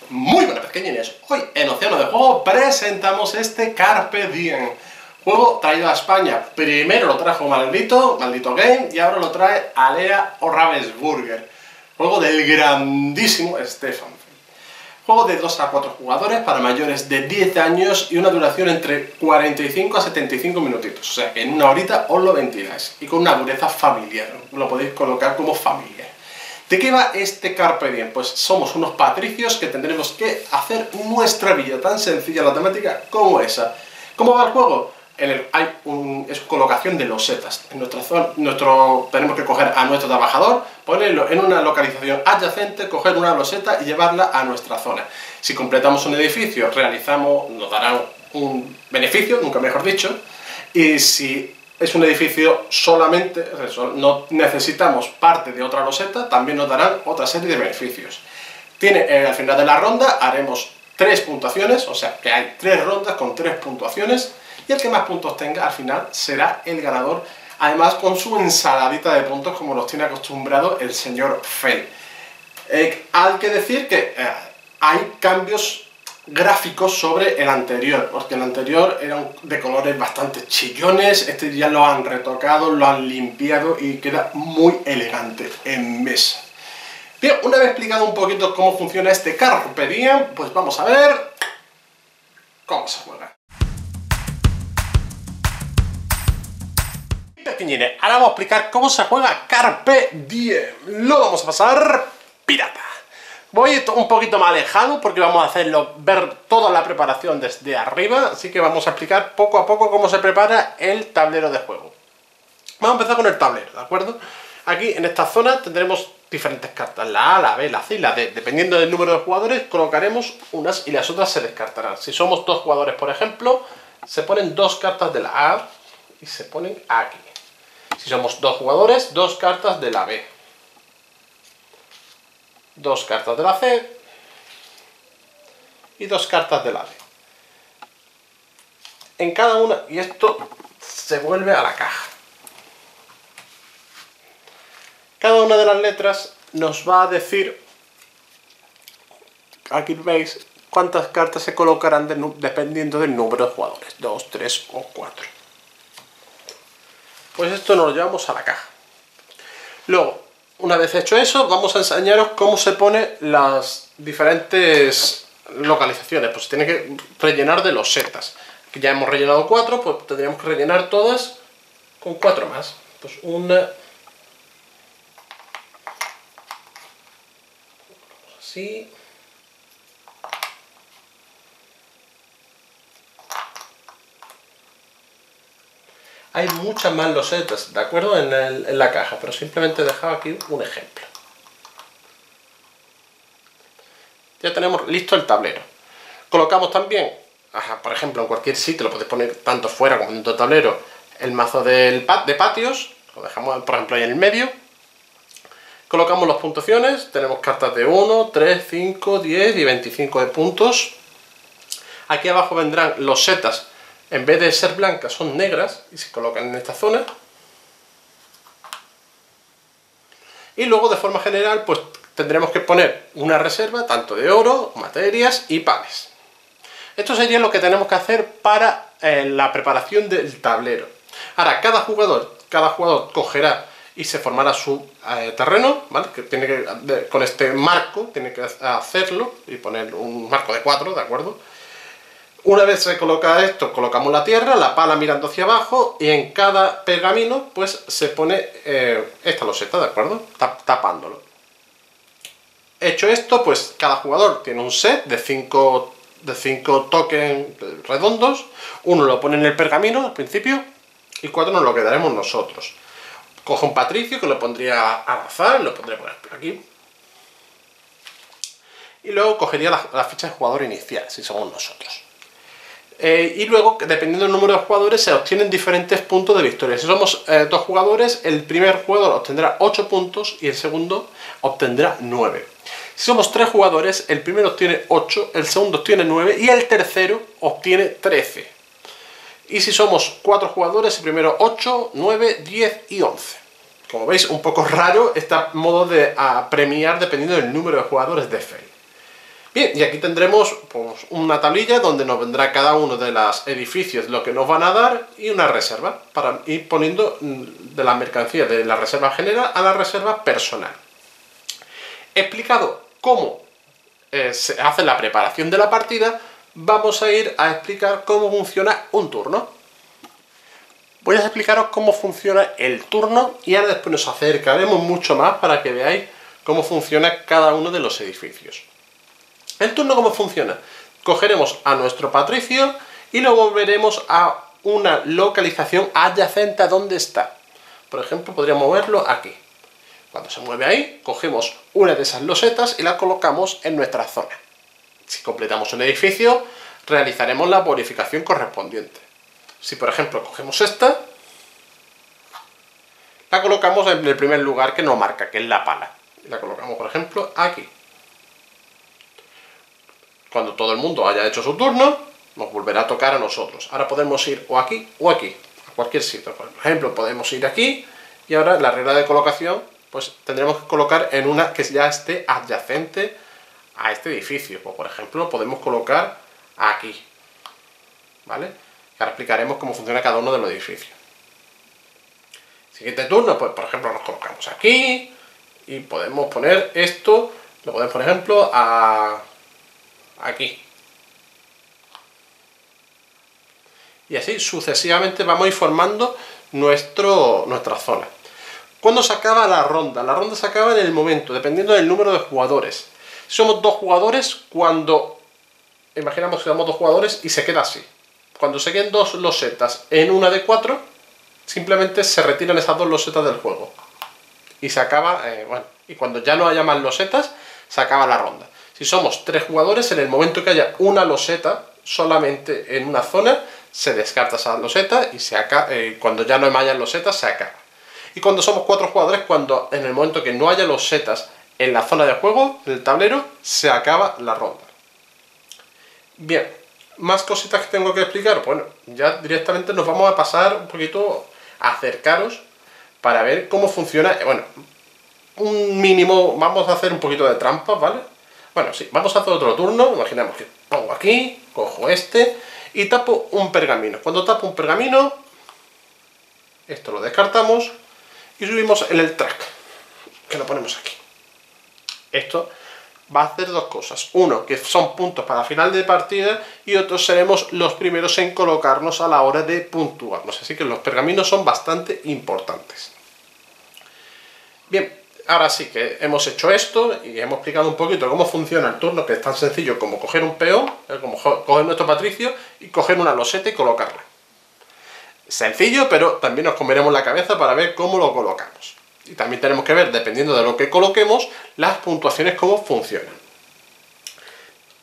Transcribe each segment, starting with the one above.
Muy buenas pequeñines, hoy en Océano de Juego presentamos este Carpe Diem, juego traído a España. Primero lo trajo Maldito Game, y ahora lo trae Alea o Ravensburger, juego del grandísimo Stefan. Juego de 2 a 4 jugadores para mayores de 10 años y una duración entre 45 a 75 minutitos, o sea que en una horita os lo ventiláis, y con una dureza familiar, lo podéis colocar como familiar. ¿De qué va este Carpe Diem? Pues somos unos patricios que tendremos que hacer nuestra vida, tan sencilla la temática como esa. ¿Cómo va el juego? Es colocación de losetas. En nuestra zona, tenemos que coger a nuestro trabajador, ponerlo en una localización adyacente, coger una loseta y llevarla a nuestra zona. Si completamos un edificio, nos darán un beneficio, nunca mejor dicho, y si es un edificio solamente, no necesitamos parte de otra loseta, también nos darán otra serie de beneficios. Al final de la ronda haremos 3 puntuaciones, o sea que hay 3 rondas con 3 puntuaciones, y el que más puntos tenga al final será el ganador, además con su ensaladita de puntos como nos tiene acostumbrado el señor Fell. Hay que decir que hay cambios gráficos sobre el anterior, porque el anterior eran de colores bastante chillones, este ya lo han retocado, lo han limpiado y queda muy elegante en mesa. Bien, una vez explicado un poquito cómo funciona este Carpe Diem, pues vamos a ver cómo se juega. Pequeñines, ahora vamos a explicar cómo se juega Carpe Diem. Lo vamos a pasar pirata. Voy un poquito más alejado porque vamos a ver toda la preparación desde arriba, así que vamos a explicar poco a poco cómo se prepara el tablero de juego. Vamos a empezar con el tablero, ¿de acuerdo? Aquí en esta zona tendremos diferentes cartas, la A, la B, la C y la D. Dependiendo del número de jugadores, colocaremos unas y las otras se descartarán. Si somos 2 jugadores, por ejemplo, se ponen 2 cartas de la A y se ponen aquí. Si somos 2 jugadores, 2 cartas de la B. 2 cartas de la C y 2 cartas de la D. En cada una, y esto se vuelve a la caja. Cada una de las letras nos va a decir, aquí veis, cuántas cartas se colocarán dependiendo del número de jugadores, 2, 3 o 4. Pues esto nos lo llevamos a la caja. Luego, una vez hecho eso, vamos a enseñaros cómo se ponen las diferentes localizaciones. Pues tiene que rellenar de losetas. Aquí ya hemos rellenado 4, pues tendríamos que rellenar todas con 4 más. Pues una... así... Hay muchas más losetas, ¿de acuerdo? En la caja, pero simplemente he dejado aquí un ejemplo. Ya tenemos listo el tablero. Colocamos también, por ejemplo, en cualquier sitio, lo podéis poner tanto fuera como dentro del tablero, el mazo de patios, lo dejamos, por ejemplo, ahí en el medio. Colocamos las puntuaciones, tenemos cartas de 1, 3, 5, 10 y 25 de puntos. Aquí abajo vendrán losetas. En vez de ser blancas son negras y se colocan en esta zona. Y luego de forma general pues tendremos que poner una reserva tanto de oro, materias y panes. Esto sería lo que tenemos que hacer para la preparación del tablero. Ahora cada jugador cogerá y se formará su terreno, ¿vale? Que tiene que, con este marco tiene que hacerlo y poner un marco de 4, ¿de acuerdo? Una vez se coloca esto, colocamos la tierra, la pala mirando hacia abajo y en cada pergamino pues se pone esta loseta, ¿de acuerdo? Tapándolo. Hecho esto, pues cada jugador tiene un set de 5 tokens redondos. Uno lo pone en el pergamino al principio y 4 nos lo quedaremos nosotros. Cojo un patricio que lo pondría al azar, lo pondré por ejemplo aquí. Y luego cogería la ficha de jugador inicial, si somos nosotros. Y luego, dependiendo del número de jugadores, se obtienen diferentes puntos de victoria. Si somos 2 jugadores, el primer jugador obtendrá 8 puntos y el segundo obtendrá 9. Si somos 3 jugadores, el primero obtiene 8, el segundo obtiene 9 y el tercero obtiene 13. Y si somos 4 jugadores, el primero 8, 9, 10 y 11. Como veis, un poco raro este modo de premiar dependiendo del número de jugadores de Fell. Bien, y aquí tendremos pues, una tablilla donde nos vendrá cada uno de los edificios lo que nos van a dar y una reserva para ir poniendo de la mercancía de la reserva general a la reserva personal. Explicado cómo se hace la preparación de la partida, vamos a ir a explicar cómo funciona un turno. Voy a explicaros cómo funciona el turno y ahora después nos acercaremos mucho más para que veáis cómo funciona cada uno de los edificios. ¿El turno cómo funciona? Cogeremos a nuestro patricio y lo volveremos a una localización adyacente a donde está. Por ejemplo, podríamos moverlo aquí. Cuando se mueve ahí, cogemos una de esas losetas y la colocamos en nuestra zona. Si completamos un edificio, realizaremos la bonificación correspondiente. Si, por ejemplo, cogemos esta, la colocamos en el primer lugar que nos marca, que es la pala. Y la colocamos, por ejemplo, aquí. Cuando todo el mundo haya hecho su turno, nos volverá a tocar a nosotros. Ahora podemos ir o aquí, a cualquier sitio. Por ejemplo, podemos ir aquí y ahora la regla de colocación, pues tendremos que colocar en una que ya esté adyacente a este edificio. Pues, por ejemplo, podemos colocar aquí, ¿vale? Ahora explicaremos cómo funciona cada uno de los edificios. Siguiente turno, pues por ejemplo nos colocamos aquí y podemos poner esto, lo podemos por ejemplo aquí. Y así sucesivamente vamos a ir formando nuestra zona. ¿Cuándo se acaba la ronda? La ronda se acaba en el momento, dependiendo del número de jugadores. Si somos 2 jugadores, imaginamos que somos 2 jugadores y se queda así. Cuando se queden 2 losetas en una de 4, simplemente se retiran esas 2 losetas del juego. Y se acaba, y cuando ya no haya más losetas, se acaba la ronda. Si somos 3 jugadores, en el momento que haya una loseta solamente en una zona, se descarta esa loseta y cuando ya no haya losetas, se acaba. Y cuando somos 4 jugadores, en el momento que no haya losetas en la zona de juego, en el tablero, se acaba la ronda. Bien, más cositas que tengo que explicar. Bueno, ya directamente nos vamos a pasar un poquito a acercaros para ver cómo funciona. Bueno, un mínimo, vamos a hacer un poquito de trampa, ¿vale? Bueno, sí, vamos a hacer otro turno. Imaginamos que pongo aquí, cojo este y tapo un pergamino. Cuando tapo un pergamino, esto lo descartamos y subimos en el track, que lo ponemos aquí. Esto va a hacer 2 cosas. Uno, que son puntos para final de partida, y otros seremos los primeros en colocarnos a la hora de puntuarnos. Así que los pergaminos son bastante importantes. Bien, ahora sí que hemos hecho esto y hemos explicado un poquito cómo funciona el turno, que es tan sencillo como coger un peón, como coger nuestro patricio y coger una loseta y colocarla. Sencillo, pero también nos comeremos la cabeza para ver cómo lo colocamos. Y también tenemos que ver, dependiendo de lo que coloquemos, las puntuaciones, cómo funcionan.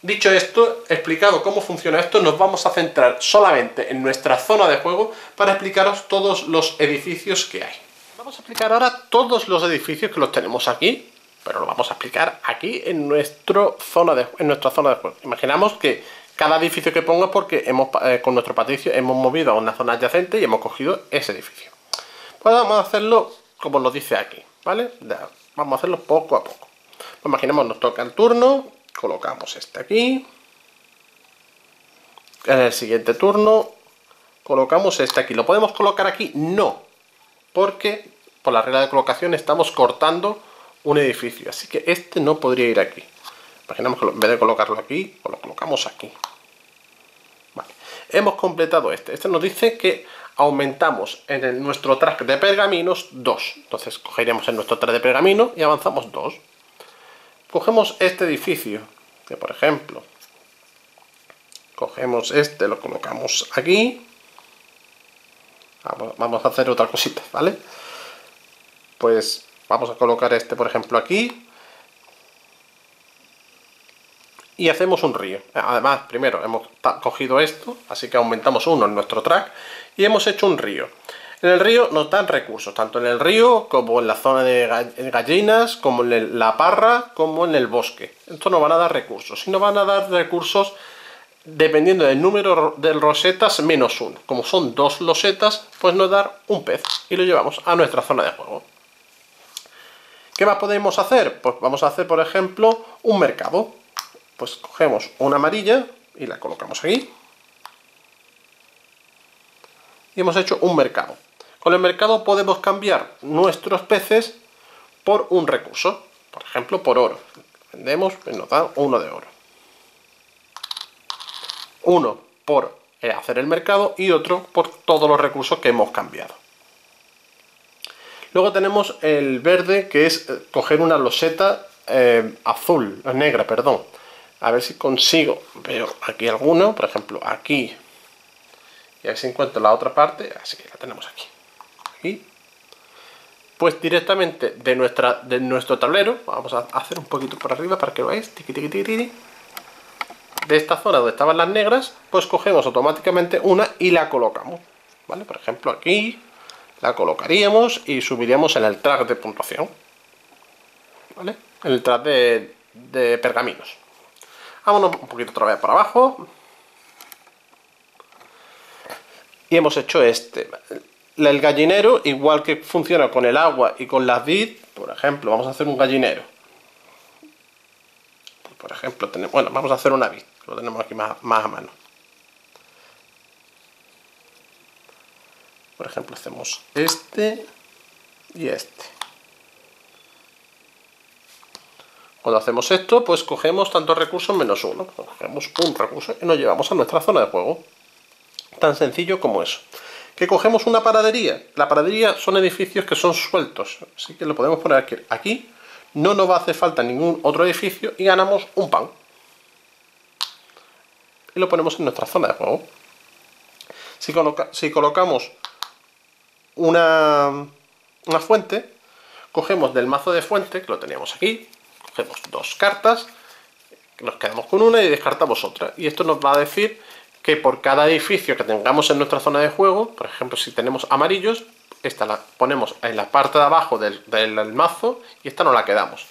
Dicho esto, explicado cómo funciona esto, nos vamos a centrar solamente en nuestra zona de juego para explicaros todos los edificios que hay. Vamos a explicar ahora todos los edificios que los tenemos aquí, pero lo vamos a explicar aquí en nuestra zona de juego. Imaginamos que cada edificio que pongo es porque con nuestro patricio hemos movido a una zona adyacente y hemos cogido ese edificio. Pues vamos a hacerlo como lo dice aquí, ¿vale? Vamos a hacerlo poco a poco. Pues imaginemos, nos toca el turno, colocamos este aquí. En el siguiente turno, colocamos este aquí. ¿Lo podemos colocar aquí? No, porque por la regla de colocación estamos cortando un edificio, así que este no podría ir aquí. Imaginemos que en vez de colocarlo aquí, pues lo colocamos aquí. Vale. Hemos completado este. Este nos dice que aumentamos en nuestro track de pergaminos 2. Entonces cogeríamos en nuestro track de pergamino y avanzamos 2. Cogemos este edificio, que por ejemplo, cogemos este, lo colocamos aquí. Vamos a hacer otra cosita, ¿vale? Pues vamos a colocar este, por ejemplo, aquí. Y hacemos un río. Además, primero hemos cogido esto, así que aumentamos 1 en nuestro track y hemos hecho un río. En el río nos dan recursos, tanto en el río como en la zona de gallinas, como en la parra, como en el bosque. Esto nos van a dar recursos. Y nos van a dar recursos dependiendo del número de losetas menos 1. Como son 2 losetas, pues nos da un pez y lo llevamos a nuestra zona de juego. ¿Qué más podemos hacer? Pues vamos a hacer, por ejemplo, un mercado. Pues cogemos una amarilla y la colocamos aquí. Y hemos hecho un mercado. Con el mercado podemos cambiar nuestros peces por un recurso. Por ejemplo, por oro. Vendemos y nos da 1 de oro. Uno por hacer el mercado y otro por todos los recursos que hemos cambiado. Luego tenemos el verde, que es coger una loseta negra, perdón. A ver si consigo. Veo aquí alguno, por ejemplo, aquí. Y a ver si encuentro la otra parte. Así que la tenemos aquí. Aquí. Pues directamente de nuestro tablero, vamos a hacer un poquito por arriba para que lo veáis. Tiqui, tiqui, tiqui, tiqui. De esta zona donde estaban las negras, pues cogemos automáticamente una y la colocamos. ¿Vale? Por ejemplo, aquí la colocaríamos y subiríamos en el track de puntuación. ¿Vale? En el track de pergaminos. Vámonos un poquito otra vez para abajo. Y hemos hecho este. El gallinero, igual que funciona con el agua y con las vid, por ejemplo, vamos a hacer un gallinero. Por ejemplo, bueno, vamos a hacer una vid, lo tenemos aquí más a mano. Por ejemplo, hacemos este y este. Cuando hacemos esto, pues cogemos tantos recursos menos uno. Cogemos un recurso y nos llevamos a nuestra zona de juego. Tan sencillo como eso. ¿Que cogemos una panadería? La panadería son edificios que son sueltos, así que lo podemos poner aquí. Aquí no nos va a hacer falta ningún otro edificio y ganamos un pan. Y lo ponemos en nuestra zona de juego. Si colocamos una fuente, cogemos del mazo de fuente, que lo teníamos aquí, cogemos 2 cartas, nos quedamos con una y descartamos otra. Y esto nos va a decir que por cada edificio que tengamos en nuestra zona de juego, por ejemplo, si tenemos amarillos, esta la ponemos en la parte de abajo del mazo y esta nos la quedamos.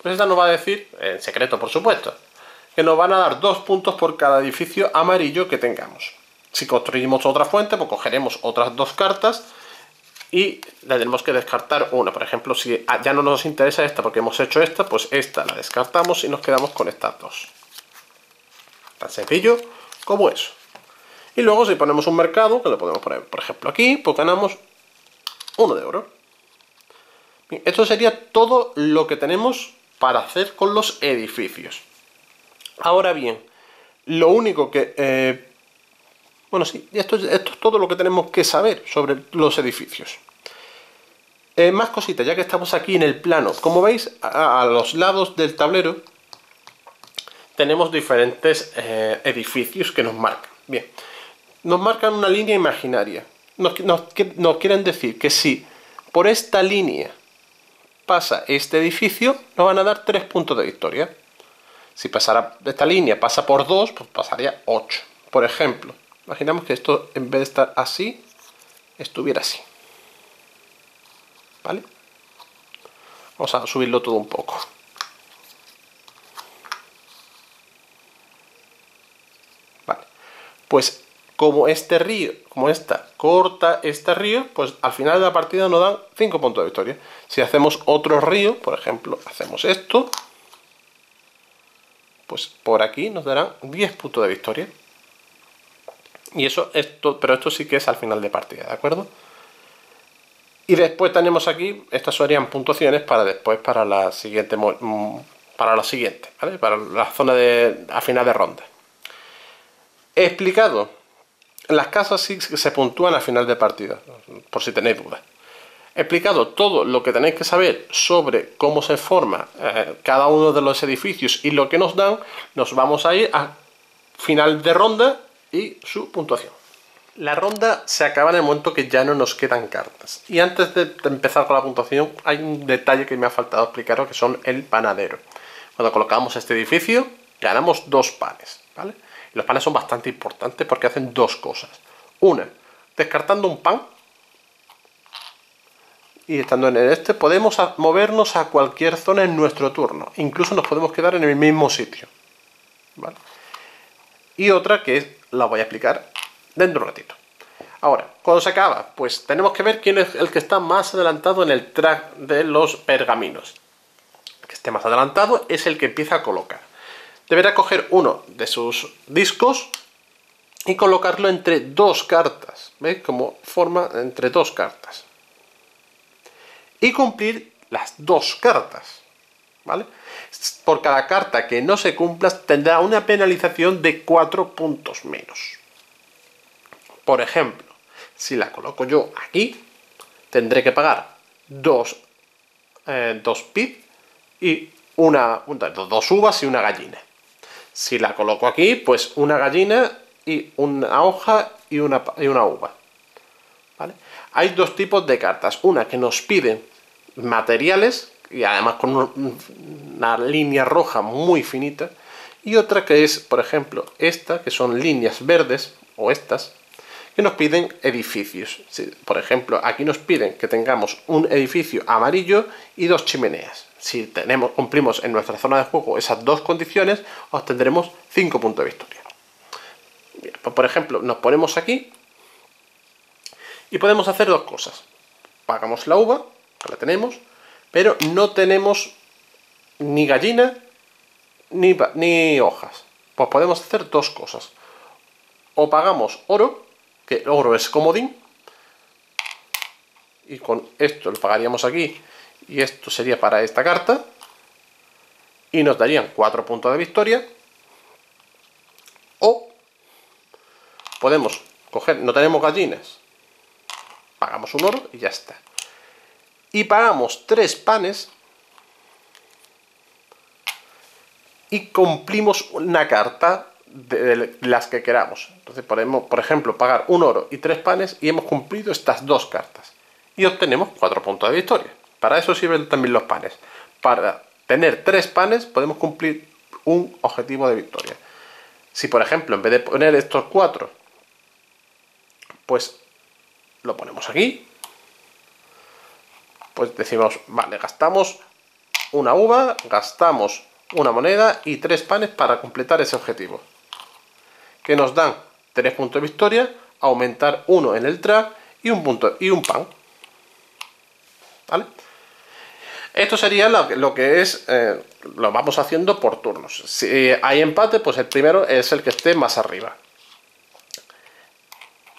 Pues esta nos va a decir, en secreto por supuesto, que nos van a dar 2 puntos por cada edificio amarillo que tengamos. Si construimos otra fuente, pues cogeremos otras 2 cartas y le tenemos que descartar una. Por ejemplo, si ya no nos interesa esta porque hemos hecho esta, pues esta la descartamos y nos quedamos con estas 2. Tan sencillo como eso. Y luego si ponemos un mercado, que lo podemos poner por ejemplo aquí, pues ganamos 1 de oro. Bien, esto sería todo lo que tenemos para hacer con los edificios. Ahora bien, lo único que... bueno, sí, esto es todo lo que tenemos que saber sobre los edificios. Más cositas, ya que estamos aquí en el plano. Como veis, a los lados del tablero tenemos diferentes edificios que nos marcan. Bien, nos marcan una línea imaginaria. Nos quieren decir que si por esta línea pasa este edificio, nos van a dar 3 puntos de victoria. Si pasara esta línea pasa por 2, pues pasaría 8. Por ejemplo, imaginamos que esto, en vez de estar así, estuviera así. ¿Vale? Vamos a subirlo todo un poco. Vale. Pues como este río, como esta corta este río, pues al final de la partida nos dan 5 puntos de victoria. Si hacemos otro río, por ejemplo, hacemos esto, pues por aquí nos darán 10 puntos de victoria. Y pero esto sí que es al final de partida, ¿de acuerdo? Y después tenemos aquí, estas serían puntuaciones para después, para la siguiente, ¿vale? Para la zona a final de ronda. He explicado, las casas sí se puntúan a final de partida, por si tenéis dudas. He explicado todo lo que tenéis que saber sobre cómo se forma cada uno de los edificios y lo que nos dan. Nos vamos a ir a final de ronda y su puntuación. La ronda se acaba en el momento que ya no nos quedan cartas. Y antes de empezar con la puntuación, hay un detalle que me ha faltado explicaros, que son el panadero. Cuando colocamos este edificio, ganamos 2 panes, ¿vale? Y los panes son bastante importantes porque hacen 2 cosas. Una, descartando un pan, y estando en este, podemos movernos a cualquier zona en nuestro turno. Incluso nos podemos quedar en el mismo sitio, ¿vale? Y otra que la voy a explicar dentro de un ratito. Ahora, cuando se acaba, pues tenemos que ver quién es el que está más adelantado en el track de los pergaminos. El que esté más adelantado es el que empieza a colocar. deberá coger uno de sus discos y colocarlo entre dos cartas. ¿Veis? Como forma entre dos cartas. Y cumplir las dos cartas. ¿Vale? Por cada carta que no se cumpla tendrá una penalización de 4 puntos menos. Por ejemplo, si la coloco yo aquí, tendré que pagar dos pip y dos uvas y una gallina. Si la coloco aquí, pues una gallina y una hoja y una uva. ¿Vale? Hay dos tipos de cartas. Una que nos piden materiales, y además con una línea roja muy finita, y otra que es, por ejemplo, esta, que son líneas verdes, o estas, que nos piden edificios. Por ejemplo, aquí nos piden que tengamos un edificio amarillo y dos chimeneas. Si cumplimos en nuestra zona de juego esas dos condiciones, obtendremos 5 puntos de victoria. Bien, pues por ejemplo, nos ponemos aquí y podemos hacer dos cosas. Pagamos la uva, que la tenemos, pero no tenemos ni gallina ni hojas. Pues podemos hacer dos cosas. O pagamos oro, que el oro es comodín, y con esto lo pagaríamos aquí, y esto sería para esta carta, y nos darían 4 puntos de victoria. O podemos coger, no tenemos gallinas, pagamos un oro y ya está. Y pagamos 3 panes y cumplimos una carta de las que queramos. Entonces podemos, por ejemplo, pagar un oro y 3 panes y hemos cumplido estas dos cartas. Y obtenemos 4 puntos de victoria. Para eso sirven también los panes. Para tener 3 panes podemos cumplir un objetivo de victoria. Si, por ejemplo, en vez de poner estos 4, pues lo ponemos aquí, pues decimos, vale, gastamos una uva, gastamos una moneda y 3 panes para completar ese objetivo, que nos dan 3 puntos de victoria, aumentar 1 en el track y un pan. ¿Vale? Esto sería lo que es, lo vamos haciendo por turnos. Si hay empate, pues el primero es el que esté más arriba.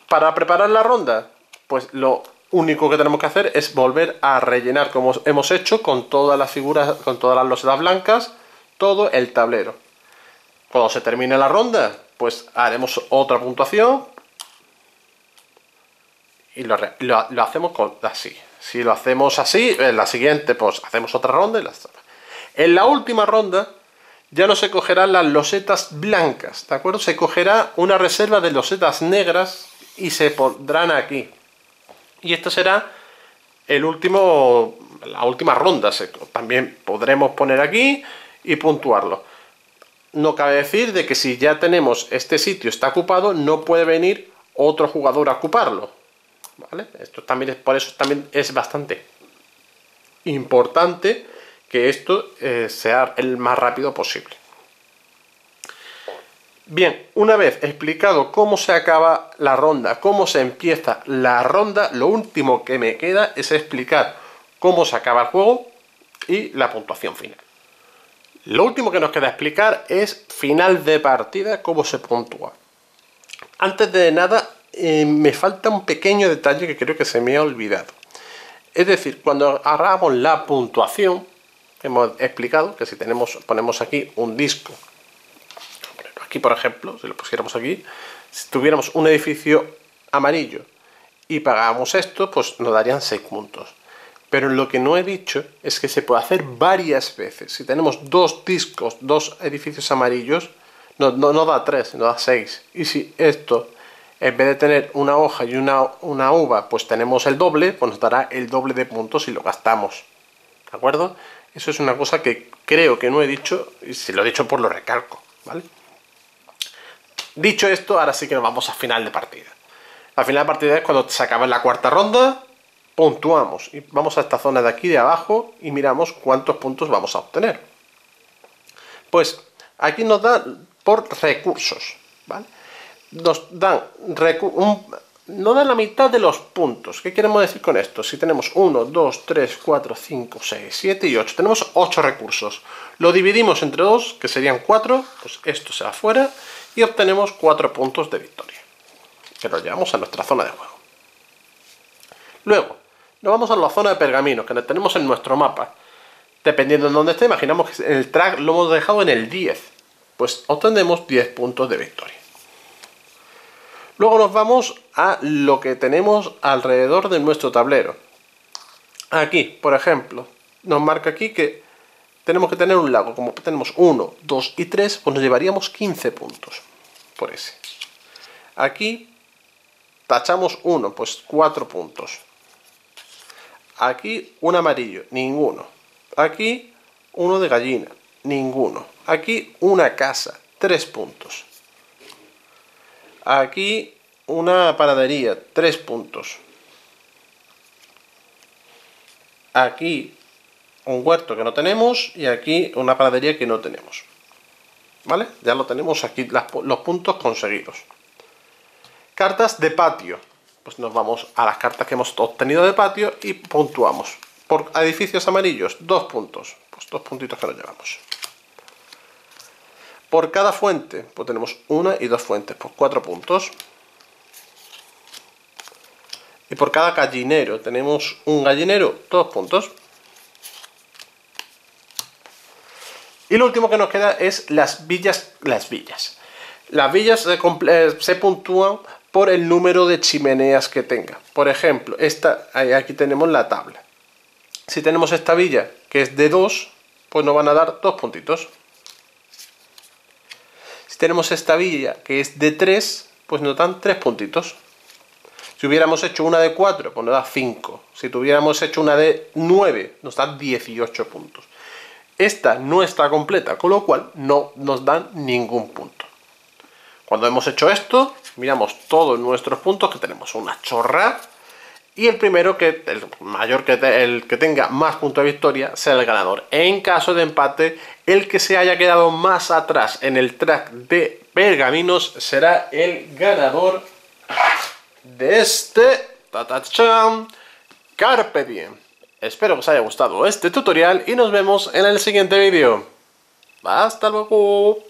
Para preparar la ronda, pues lo único que tenemos que hacer es volver a rellenar, como hemos hecho, con todas las figuras, con todas las losetas blancas, todo el tablero. Cuando se termine la ronda, pues haremos otra puntuación y lo hacemos así. Si lo hacemos así, en la siguiente pues hacemos otra ronda. En la última ronda ya no se cogerán las losetas blancas, ¿de acuerdo? Se cogerá una reserva de losetas negras y se pondrán aquí. Y esto será la última ronda. También podremos poner aquí y puntuarlo. No cabe decir de que si ya tenemos este sitio está ocupado, no puede venir otro jugador a ocuparlo. ¿Vale? Esto también por eso también es bastante importante que esto sea el más rápido posible. Bien, una vez explicado cómo se acaba la ronda, cómo se empieza la ronda, lo último que me queda es explicar cómo se acaba el juego y la puntuación final. Lo último que nos queda explicar es final de partida, cómo se puntúa. Antes de nada, me falta un pequeño detalle que creo que se me ha olvidado. Es decir, cuando hagamos la puntuación, hemos explicado que si ponemos aquí un disco, aquí por ejemplo, si lo pusiéramos aquí, si tuviéramos un edificio amarillo y pagamos esto, pues nos darían 6 puntos. Pero lo que no he dicho es que se puede hacer varias veces. Si tenemos 2 discos, 2 edificios amarillos, no da 3, no da 6. Y si esto, en vez de tener una hoja y una uva, pues tenemos el doble, pues nos dará el doble de puntos si lo gastamos. ¿De acuerdo? Eso es una cosa que creo que no he dicho, y si lo he dicho pues lo recalco, ¿vale? Dicho esto, ahora sí que nos vamos a final de partida. La final de partida es cuando se acaba la cuarta ronda, puntuamos y vamos a esta zona de aquí de abajo y miramos cuántos puntos vamos a obtener. Pues aquí nos da por recursos, ¿vale? Nos dan nos da la mitad de los puntos. ¿Qué queremos decir con esto? Si tenemos 1, 2, 3, 4, 5, 6, 7 y 8, tenemos 8 recursos. Lo dividimos entre 2, que serían 4, pues esto se va fuera y obtenemos 4 puntos de victoria, que los llevamos a nuestra zona de juego. Luego, nos vamos a la zona de pergaminos, que tenemos en nuestro mapa. Dependiendo de dónde esté, imaginamos que el track lo hemos dejado en el 10, pues obtendremos 10 puntos de victoria. Luego nos vamos a lo que tenemos alrededor de nuestro tablero. Aquí, por ejemplo, nos marca aquí que tenemos que tener un lago. Como tenemos 1, 2 y 3, pues nos llevaríamos 15 puntos por ese. Aquí tachamos 1, pues 4 puntos. Aquí un amarillo, ninguno. Aquí uno de gallina, ninguno. Aquí una casa, 3 puntos. Aquí una panadería, 3 puntos. Aquí un huerto que no tenemos y aquí una panadería que no tenemos. ¿Vale? Ya lo tenemos aquí, los puntos conseguidos. Cartas de patio. Pues nos vamos a las cartas que hemos obtenido de patio y puntuamos. Por edificios amarillos, 2 puntos. Pues 2 puntitos que nos llevamos. Por cada fuente, pues tenemos una y 2 fuentes, pues 4 puntos. Y por cada gallinero, tenemos un gallinero, 2 puntos. Y lo último que nos queda es las villas. Las villas se puntúan por el número de chimeneas que tenga. Por ejemplo, aquí tenemos la tabla. Si tenemos esta villa que es de 2, pues nos van a dar 2 puntitos. Si tenemos esta villa que es de 3, pues nos dan 3 puntitos. Si hubiéramos hecho una de 4, pues nos da 5. Si tuviéramos hecho una de 9, nos da 18 puntos. Esta no está completa, con lo cual no nos dan ningún punto. Cuando hemos hecho esto, miramos todos nuestros puntos, que tenemos una chorra, y el que tenga más puntos de victoria será el ganador. En caso de empate, el que se haya quedado más atrás en el track de pergaminos será el ganador de este Carpe Diem. Espero que os haya gustado este tutorial y nos vemos en el siguiente vídeo. ¡Hasta luego!